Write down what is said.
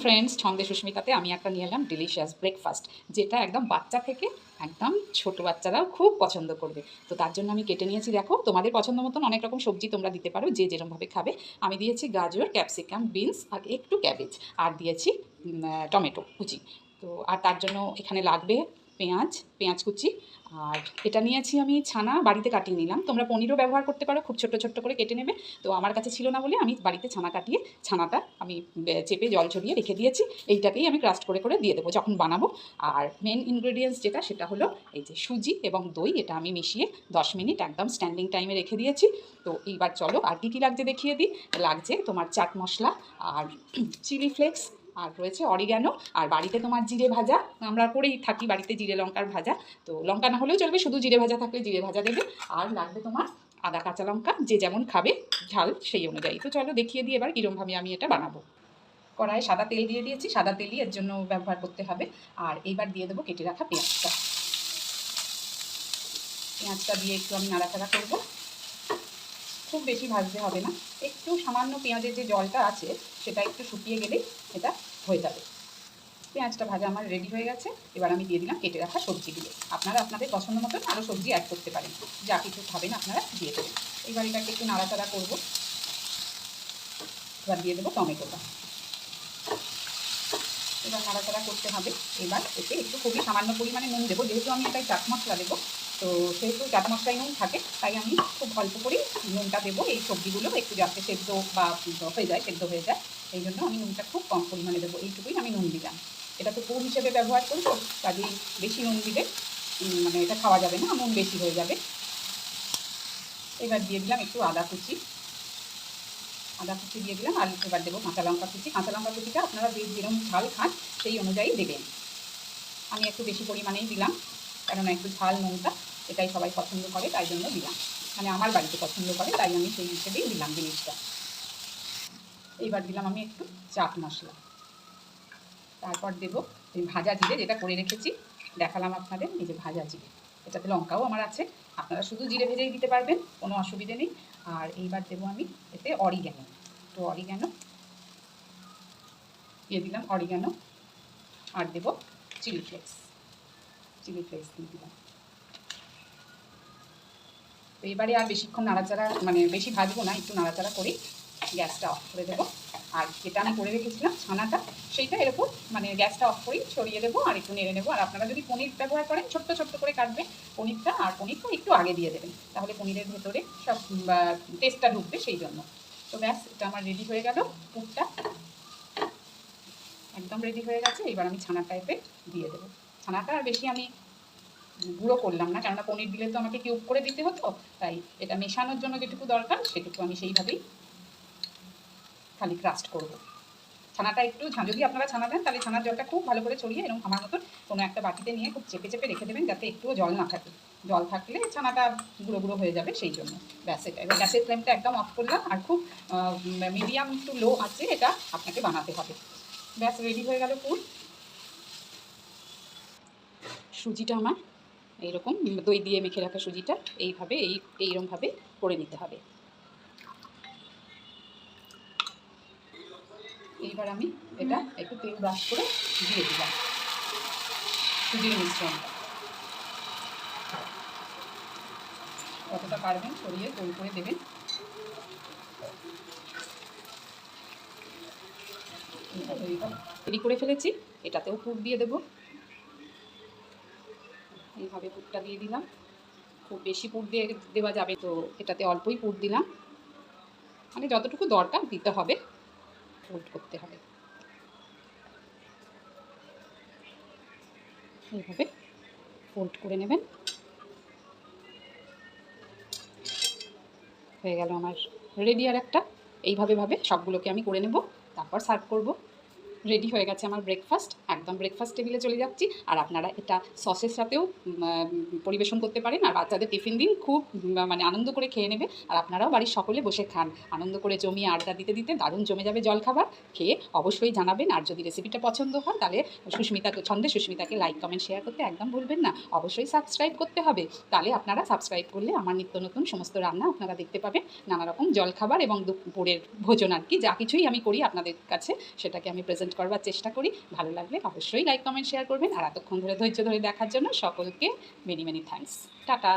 Friends, ছন্দে সুস্মিতাতে আমি একটা নিয়ে এলাম ডিলিশিয়াস ব্রেকফাস্ট, যেটা একদম বাচ্চা থেকে একদম ছোট বাচ্চারাও খুব পছন্দ করবে। তো তার জন্য আমি কেটে নিয়েছি, দেখো তোমাদের পছন্দ মতন অনেক রকম সবজি তোমরা দিতে পারো, যে যেরকমভাবে খাবে। আমি দিয়েছি গাজর, ক্যাপসিকাম, বিনস আর একটু ক্যাবেজ, আর দিয়েছি টমেটো কুচি। তো আর তার জন্য এখানে লাগবে পেঁয়াজ কুচি। আর এটা নিয়েছি আমি ছানা, বাড়িতে কাটিয়ে নিলাম। তোমরা পনিরও ব্যবহার করতে পারো, খুব ছোট্ট ছোট্ট করে কেটে নেবে। তো আমার কাছে ছিল না বলে আমি বাড়িতে ছানা কাটিয়ে ছানাটা আমি চেপে জল ছড়িয়ে রেখে দিয়েছি। এইটাকেই আমি ক্রাস্ট করে করে দিয়ে দেবো যখন বানাবো। আর মেন ইনগ্রেডিয়েন্টস যেটা, সেটা হলো এই যে সুজি এবং দই। এটা আমি মিশিয়ে 10 মিনিট একদম স্ট্যান্ডিং টাইমে রেখে দিয়েছি। তো এইবার চলো আর কী কী লাগছে দেখিয়ে দিই। লাগছে তোমার চাট মশলা আর চিলি ফ্লেক্স, আর রয়েছে অরিগ্যানো, আর বাড়িতে তোমার জিরে ভাজা, আমরা করেই থাকি বাড়িতে জিরে লঙ্কার ভাজা। তো লঙ্কা না হলেও চলবে, শুধু জিরে ভাজা থাকলে জিরে ভাজা দেবে। আর লাগবে তোমার আদা, কাঁচা লঙ্কা, যে যেমন খাবে ঝাল সেই অনুযায়ী। তো চলো দেখিয়ে দিই এবার কীরকমভাবে আমি এটা বানাবো। কড়াইয়ে সাদা তেল দিয়ে দিয়েছি, সাদা তেলই এর জন্য ব্যবহার করতে হবে। আর এইবার দিয়ে দেবো কেটে রাখা পেঁয়াজটা দিয়ে একটু আমি নাড়াচাড়া করবো। খুব বেশি ভাজতে হবে না, একটু সামান্য পেঁয়াজের যে জলটা আছে সেটা একটু শুকিয়ে গেলেই এটা হয়ে যাবে। পেঁয়াজটা ভাজা আমার রেডি হয়ে গেছে। এবার আমি দিয়ে দিলাম কেটে রাখা সবজিগুলো। আপনারা আপনাদের পছন্দ মতন আরও সবজি অ্যাড করতে পারেন, যা কিছু খাবেন আপনারা দিয়ে দেবেন। এবার এটাকে একটু নাড়াচাড়া করবো। এবার দিয়ে দেবো টমেটোটা। এবার নাড়াচাড়া করতে হবে। এবার এতে একটু খুবই সামান্য পরিমাণে নুন দেবো, যেহেতু আমি এটাই চাট মশলা দেবো। তো সেহেতু চাট মশলায় নুন থাকে, তাই আমি খুব অল্প করেই নুনটা দেবো। এই সবজিগুলো একটু যাতে সেদ্ধ বা সেদ্ধ হয়ে যায়, এই জন্য আমি নুনটা খুব কম পরিমাণে দেবো। এইটুকুই আমি নুন দিলাম। এটা তো পুর হিসেবে ব্যবহার করবো, কাজেই বেশি নুন দিলে মানে এটা খাওয়া যাবে না, নুন বেশি হয়ে যাবে। এবার দিয়ে দিলাম একটু আদা কুচি দিয়ে দিলাম। আর এবার দেবো কাঁচা লঙ্কা কুচি। কাঁচা লঙ্কা কুচিটা আপনারা যেরকম ঝাল খান সেই অনুযায়ী দেবেন। আমি একটু বেশি পরিমাণেই দিলাম, কেননা একটু ঝাল নুনটা এটাই সবাই পছন্দ করে, তাই জন্য দিলাম। মানে আমার বাড়িতে পছন্দ করে, তাই আমি সেই হিসেবেই দিলাম জিনিসটা। এইবার দিলাম আমি একটু চাট মশলা। তারপর দেবো ভাজা জিরে, যেটা করে রেখেছি, দেখালাম আপনাদের। এই যে ভাজা জিরে, এটাতে লঙ্কাও আমার আছে, আপনারা শুধু জিরে ভেজেই দিতে পারবেন, কোনো অসুবিধে নেই। আর এইবার দেবো আমি এতে অরিগ্যানো, একটু অরিগ্যানো দিয়ে দিলাম, অরিগ্যানো। আর দেবো চিলি ফ্লেক্স দিয়ে দিলাম। তো এবারে আর বেশিক্ষণ নাড়াচাড়া, মানে বেশি ভাজবো না, একটু নাড়াচাড়া করে গ্যাসটা অফ করে দেবো। আর যেটা আমি করে রেখেছিলাম ছানাটা, সেইটা এরকম মানে গ্যাসটা অফ করেই ছড়িয়ে দেবো আর একটু নেড়ে নেবো। আর আপনারা যদি পনির ব্যবহার করেন, ছোট্ট ছোট্ট করে কাটবে পনিরটা, আর পনিরটা একটু আগে দিয়ে দেবেন, তাহলে পনিরের ভেতরে সব টেস্টটা ঢুকবে, সেই জন্য। তো ব্যাস, এটা আমার রেডি হয়ে গেল। পুরটা একদম রেডি হয়ে গেছে। এবার আমি ছানা টাইপে দিয়ে দেবো। ছানাটা আর বেশি আমি গুঁড়ো করলাম না, কেননা পনির দিলে তো আমাকে কিউব করে দিতে হতো, তাই এটা মেশানোর জন্য যেটুকু দরকার সেটুকু আমি সেইভাবেই খালি ক্রাস্ট করব। ছানাটা একটু, যদি আপনারা ছানা দেন তাহলে ছানার জলটা খুব ভালো করে ছড়িয়ে এরকম আমার মতন কোনো একটা বাটিতে নিয়ে খুব চেপে চেপে রেখে দেবেন, যাতে একটুও জল না থাকে। জল থাকলে ছানাটা গুঁড়ো গুঁড়ো হয়ে যাবে, সেই জন্য। ব্যাস, এটা এবার গ্যাসের ফ্লেমটা একদম অফ করলাম, আর খুব মিডিয়াম টু লো আছে এটা আপনাকে বানাতে হবে। ব্যাস, রেডি হয়ে গেল পুর। সুজিটা আমার এইরকম দই দিয়ে মেখে রাখা সুজিটা এইভাবে এইরকমভাবে করে নিতে হবে। এইবার আমি এটা একটু তেল ব্রাশ করে দিয়ে দিলাম সুজির মিশ্রণটা। কতটা পারবেন ছড়িয়ে গোল করে দেবেন। রেডি করে ফেলেছি, এটাতেও পুর দিয়ে দেবো। এইভাবে পুরটা দিয়ে দিলাম। খুব বেশি পুর দিয়ে দেওয়া যাবে, তো এটাতে অল্পই পুর দিলাম, মানে যতটুকু দরকার দিতে হবে, ফোল্ড করতে হবে। এইভাবে ফোল্ড করে নেবেন। হয়ে গেল আমার রেডি আর একটা। এইভাবে সবগুলোকে আমি করে নেব, তারপর সার্ভ করব। রেডি হয়ে গেছে আমার ব্রেকফাস্ট, একদম ব্রেকফাস্ট টেবিলে চলে যাচ্ছি। আর আপনারা এটা সসের সাথেও পরিবেশন করতে পারেন, আর বাচ্চাদের টিফিন দিন, খুব মানে আনন্দ করে খেয়ে নেবে। আর আপনারাও বাড়ির সকলে বসে খান, আনন্দ করে জমিয়ে আড্ডা দিতে দিতে দারুণ জমে যাবে জলখাবার। খেয়ে অবশ্যই জানাবেন। আর যদি রেসিপিটা পছন্দ হয়, তাহলে ছন্দে সুস্মিতাকে লাইক কমেন্ট শেয়ার করতে একদম ভুলবেন না। অবশ্যই সাবস্ক্রাইব করতে হবে, তাহলে আপনারা সাবস্ক্রাইব করলে আমার নিত্য নতুন সমস্ত রান্না আপনারা দেখতে পাবেন। নানা রকম জলখাবার এবং দুপুরের ভোজন, আর কি যা কিছুই আমি করি আপনাদের কাছে, সেটাকে আমি প্রেজেন্ট প্রেজেন্ট করবার চেষ্টা করি। ভালো লাগলে অবশ্যই লাইক কমেন্ট শেয়ার করবেন। আর এতক্ষণ ধরে ধৈর্য ধরে দেখার জন্য সকলকে মেনি মেনি থ্যাঙ্কস। টাটা।